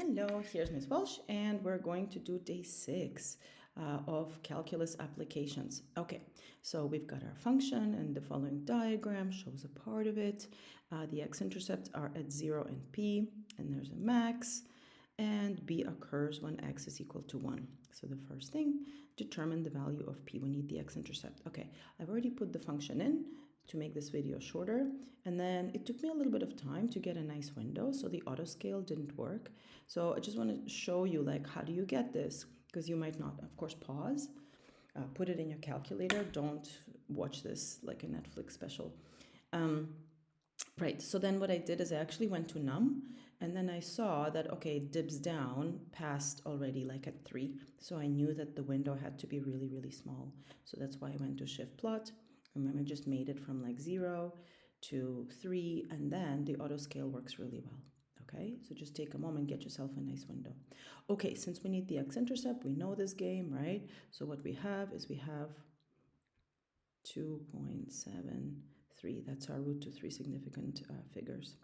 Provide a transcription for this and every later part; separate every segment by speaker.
Speaker 1: Hello, here's Ms. Walsh, and we're going to do day 6 of calculus applications. Okay, so we've got our function, and the following diagram shows a part of it. The x-intercepts are at 0 and p, and there's a max, and b occurs when x is equal to 1. So the first thing, determine the value of p. We need the x-intercept. Okay, I've already put the function in to make this video shorter, and then it took me a little bit of time to get a nice window, so the auto scale didn't work. So I just want to show you, like, how do you get this, because you might not. Of course, pause, put it in your calculator. Don't watch this like a Netflix special. Right, so then what I did is I actually went to num, and then I saw that, okay, dibs down passed already like at 3, so I knew that the window had to be really, really small. So that's why I went to shift plot. Remember, I just made it from like 0 to 3, and then the auto scale works really well. Okay, so just take a moment, get yourself a nice window. Okay, since we need the x-intercept, we know this game, right? So what we have is we have 2.73. That's our root to 3 significant figures.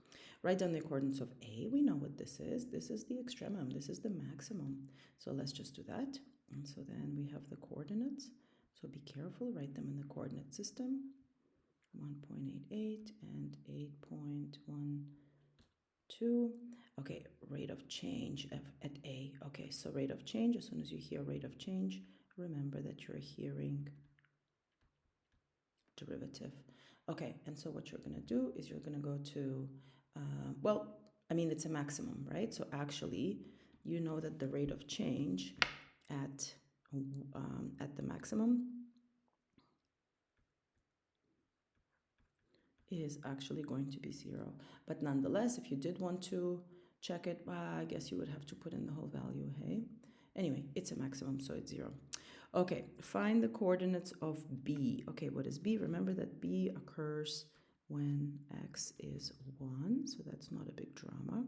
Speaker 1: Write down the coordinates of A. We know what this is. This is the extremum. This is the maximum. So let's just do that. And so then we have the coordinates. So be careful, write them in the coordinate system. 1.88 and 8.12. Okay, rate of change at A. Okay, so rate of change, as soon as you hear rate of change, remember that you're hearing derivative. Okay, and so what you're going to do is you're going to go to, it's a maximum, right? So actually, you know that the rate of change at the maximum is actually going to be 0. But nonetheless, if you did want to check it, I guess you would have to put in the whole value, hey? Anyway, it's a maximum, so it's 0. Okay, find the coordinates of B. Okay, what is B? Remember that B occurs when x is 1, so that's not a big drama.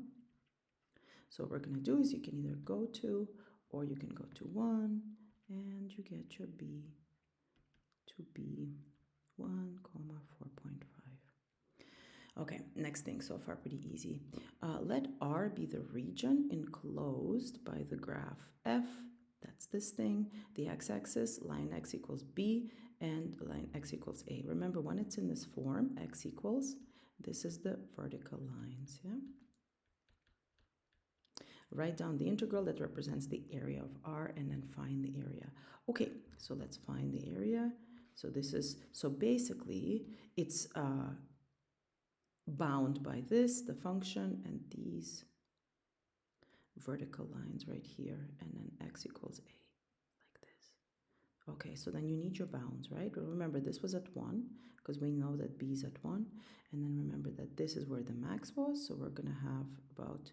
Speaker 1: So what we're going to do is you can either go to, or you can go to 1, and you get your B to be 1, 4.5. Okay, next thing, so far pretty easy. Let R be the region enclosed by the graph F. That's this thing. The x-axis, line x equals B, and line x equals A. Remember, when it's in this form, x equals, this is the vertical lines, yeah? Write down the integral that represents the area of R, and then find the area. Okay, so let's find the area. So basically, it's bound by this, the function, and these vertical lines right here, and then x equals A, like this. Okay, so then you need your bounds, right? Remember, this was at 1, because we know that B is at 1, and then remember that this is where the max was, so we're going to have about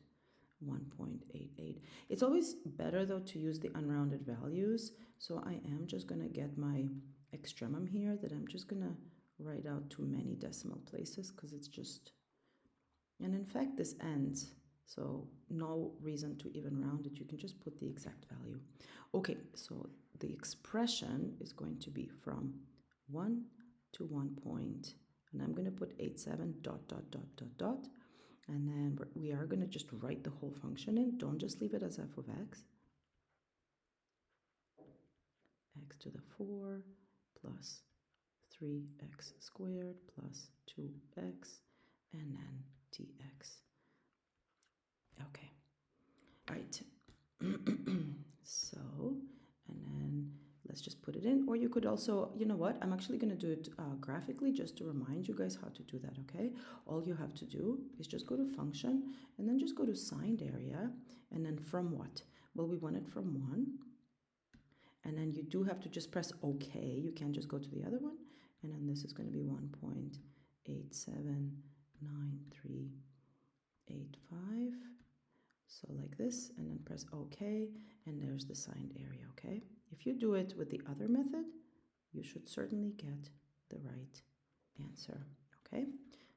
Speaker 1: 1.88. It's always better, though, to use the unrounded values, so I am just going to get my extremum here, that I'm just going to write out too many decimal places, because it's just, and in fact this ends, so no reason to even round it. You can just put the exact value. Okay, so the expression is going to be from 1 to 1 point, and I'm going to put 87 ... and then we are going to just write the whole function in. Don't just leave it as f of x. X to the 4 plus 3x squared plus 2x, and then dx. Okay, all right. So, and then let's just put it in. Or you could also, you know what, I'm actually going to do it graphically just to remind you guys how to do that, okay? All you have to do is just go to function, and then just go to signed area, and then from what? Well, we want it from 1. And then you do have to just press OK. You can't just go to the other one. And then this is going to be 1.879385. So like this, and then press OK, and there's the signed area, okay? If you do it with the other method, you should certainly get the right answer, okay?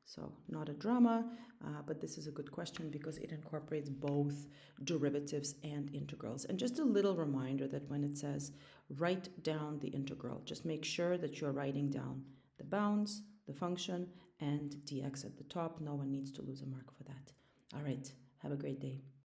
Speaker 1: So not a drama, but this is a good question because it incorporates both derivatives and integrals. And just a little reminder that when it says write down the integral, just make sure that you're writing down the bounds, the function, and dx at the top. No one needs to lose a mark for that. All right, have a great day.